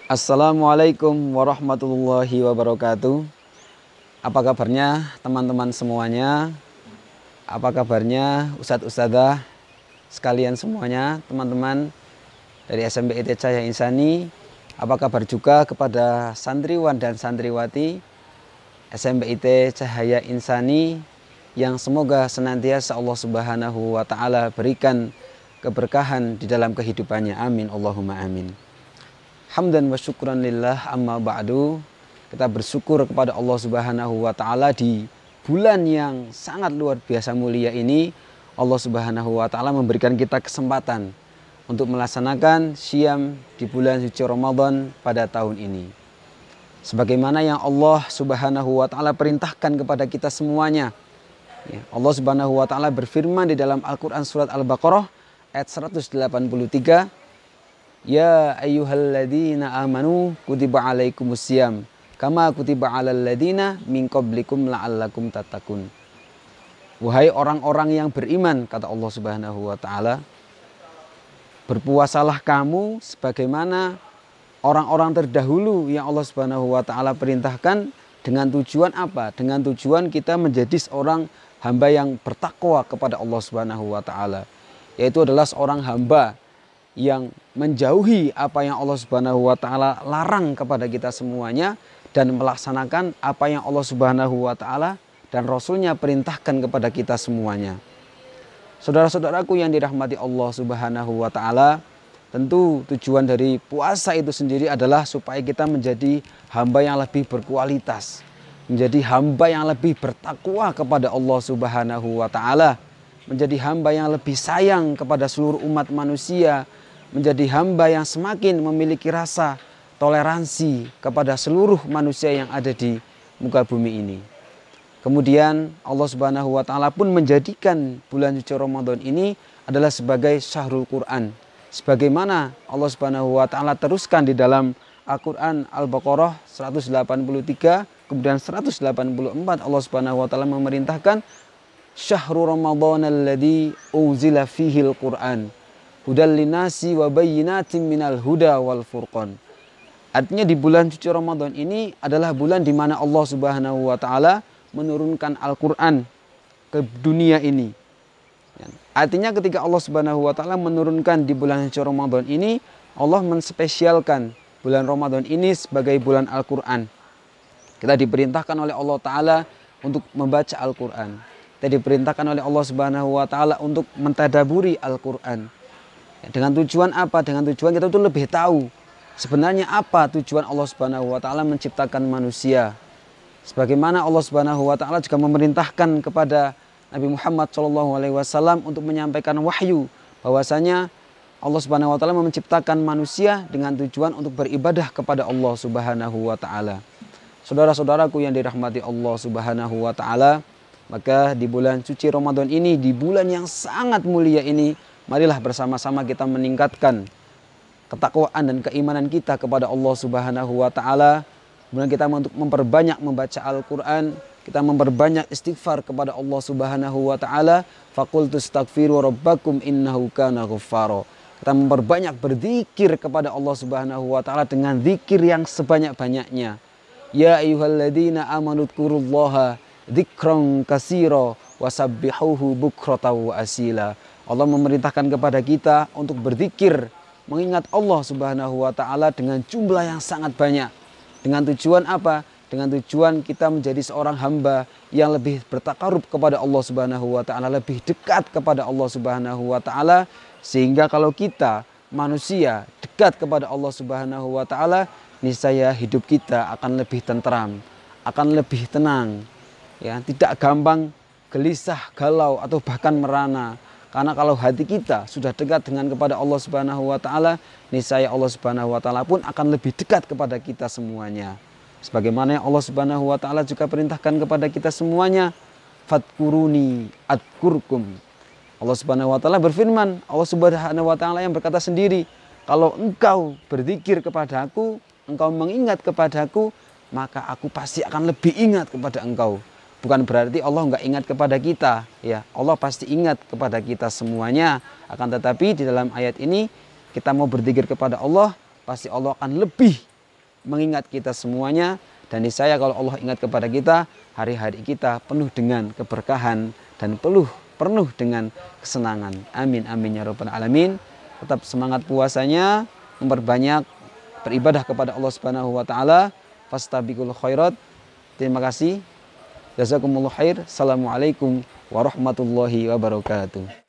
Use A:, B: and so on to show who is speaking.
A: Assalamualaikum warahmatullahi wabarakatuh. Apa kabarnya teman-teman semuanya? Apa kabarnya Ustadz-Ustadzah sekalian semuanya, teman-teman dari SMPIT Cahaya Insani? Apa kabar juga kepada santriwan dan santriwati SMPIT Cahaya Insani yang semoga senantiasa Allah Subhanahu wa Ta'ala berikan keberkahan di dalam kehidupannya. Amin Allahumma amin. Hamdan wa syukran lillah, amma ba'du. Kita bersyukur kepada Allah Subhanahu wa Ta'ala di bulan yang sangat luar biasa mulia ini. Allah Subhanahu wa Ta'ala memberikan kita kesempatan untuk melaksanakan syam di bulan suci Ramadan pada tahun ini. Sebagaimana yang Allah Subhanahu wa Ta'ala perintahkan kepada kita semuanya. Allah Subhanahu wa Ta'ala berfirman di dalam Al-Quran surat Al-Baqarah ayat 183. Ya ayyuhalladzina amanu kutiba alaikumussyam kama kutiba alal ladzina min qablikum la'allakum tattaqun. Wahai orang-orang yang beriman, kata Allah Subhanahu wa Ta'ala, berpuasalah kamu sebagaimana orang-orang terdahulu yang Allah Subhanahu wa Ta'ala perintahkan. Dengan tujuan apa? Dengan tujuan kita menjadi seorang hamba yang bertakwa kepada Allah Subhanahu wa Ta'ala, yaitu adalah seorang hamba yang menjauhi apa yang Allah Subhanahu wa Ta'ala larang kepada kita semuanya dan melaksanakan apa yang Allah Subhanahu wa Ta'ala dan Rasulnya perintahkan kepada kita semuanya. Saudara-saudaraku yang dirahmati Allah Subhanahu wa Ta'ala, tentu tujuan dari puasa itu sendiri adalah supaya kita menjadi hamba yang lebih berkualitas, menjadi hamba yang lebih bertakwa kepada Allah Subhanahu wa Ta'ala, menjadi hamba yang lebih sayang kepada seluruh umat manusia, menjadi hamba yang semakin memiliki rasa toleransi kepada seluruh manusia yang ada di muka bumi ini. Kemudian Allah Subhanahu wa Ta'ala pun menjadikan bulan suci Ramadan ini adalah sebagai syahrul Quran. Sebagaimana Allah Subhanahu wa Ta'ala teruskan di dalam Al-Quran Al-Baqarah 183, kemudian 184 Allah Subhanahu wa Ta'ala memerintahkan syahrul Ramadan alladzi unzila fihil Quran hudal linasi wa bayyinatin minal huda wal furqan. Artinya di bulan suci Ramadan ini adalah bulan di mana Allah Subhanahu wa Ta'ala menurunkan Al-Quran ke dunia ini. Artinya ketika Allah Subhanahu wa Ta'ala menurunkan di bulan suci Ramadan ini, Allah menspesialkan bulan Ramadan ini sebagai bulan Al-Quran. Kita diperintahkan oleh Allah Ta'ala untuk membaca Al-Quran. Kita diperintahkan oleh Allah Subhanahu wa Ta'ala untuk mentadaburi Al-Quran. Dengan tujuan apa? Dengan tujuan kita itu lebih tahu sebenarnya apa tujuan Allah Subhanahu wa Ta'ala menciptakan manusia. Sebagaimana Allah Subhanahu wa Ta'ala juga memerintahkan kepada Nabi Muhammad SAW untuk menyampaikan wahyu bahwasanya Allah Subhanahu wa Ta'ala menciptakan manusia dengan tujuan untuk beribadah kepada Allah Subhanahu wa Ta'ala. Saudara-saudaraku yang dirahmati Allah Subhanahu wa Ta'ala, maka di bulan suci Ramadan ini, di bulan yang sangat mulia ini, marilah bersama-sama kita meningkatkan ketakwaan dan keimanan kita kepada Allah Subhanahu wa Ta'ala. Kemudian kita untuk memperbanyak membaca Al-Quran, kita memperbanyak istighfar kepada Allah Subhanahu wa Ta'ala. Faqultu astaghfiru rabbakum innahu kana ghaffara. Kita memperbanyak berzikir kepada Allah Subhanahu wa Ta'ala dengan zikir yang sebanyak-banyaknya. Ya ayyuhalladzina amanu dzkurullaha dzikran katsira wasabbihuhu bukratan wa asila. Allah memerintahkan kepada kita untuk berzikir, mengingat Allah Subhanahu wa Ta'ala dengan jumlah yang sangat banyak. Dengan tujuan apa? Dengan tujuan kita menjadi seorang hamba yang lebih bertakarub kepada Allah Subhanahu wa Ta'ala, lebih dekat kepada Allah Subhanahu wa Ta'ala, sehingga kalau kita manusia dekat kepada Allah Subhanahu wa Ta'ala, niscaya hidup kita akan lebih tentram, akan lebih tenang, ya, tidak gampang gelisah, galau atau bahkan merana. Karena kalau hati kita sudah dekat dengan kepada Allah Subhanahu wa Ta'ala, niscaya Allah Subhanahu wa Ta'ala pun akan lebih dekat kepada kita semuanya. Sebagaimana yang Allah Subhanahu wa Ta'ala juga perintahkan kepada kita semuanya, fadkuruni adkurkum. Allah Subhanahu wa Ta'ala berfirman, Allah Subhanahu wa Ta'ala yang berkata sendiri, kalau engkau berzikir kepadaku, engkau mengingat kepadaku, maka aku pasti akan lebih ingat kepada engkau. Bukan berarti Allah nggak ingat kepada kita, ya. Allah pasti ingat kepada kita semuanya. Akan tetapi di dalam ayat ini kita mau berzikir kepada Allah, pasti Allah akan lebih mengingat kita semuanya. Dan niscaya kalau Allah ingat kepada kita, hari-hari kita penuh dengan keberkahan dan penuh dengan kesenangan. Amin amin ya rabbal alamin. Tetap semangat puasanya, memperbanyak beribadah kepada Allah Subhanahu wa taala. Fastabiqul khairat. Terima kasih. Jazakumullah khair. Assalamualaikum warahmatullahi wabarakatuh.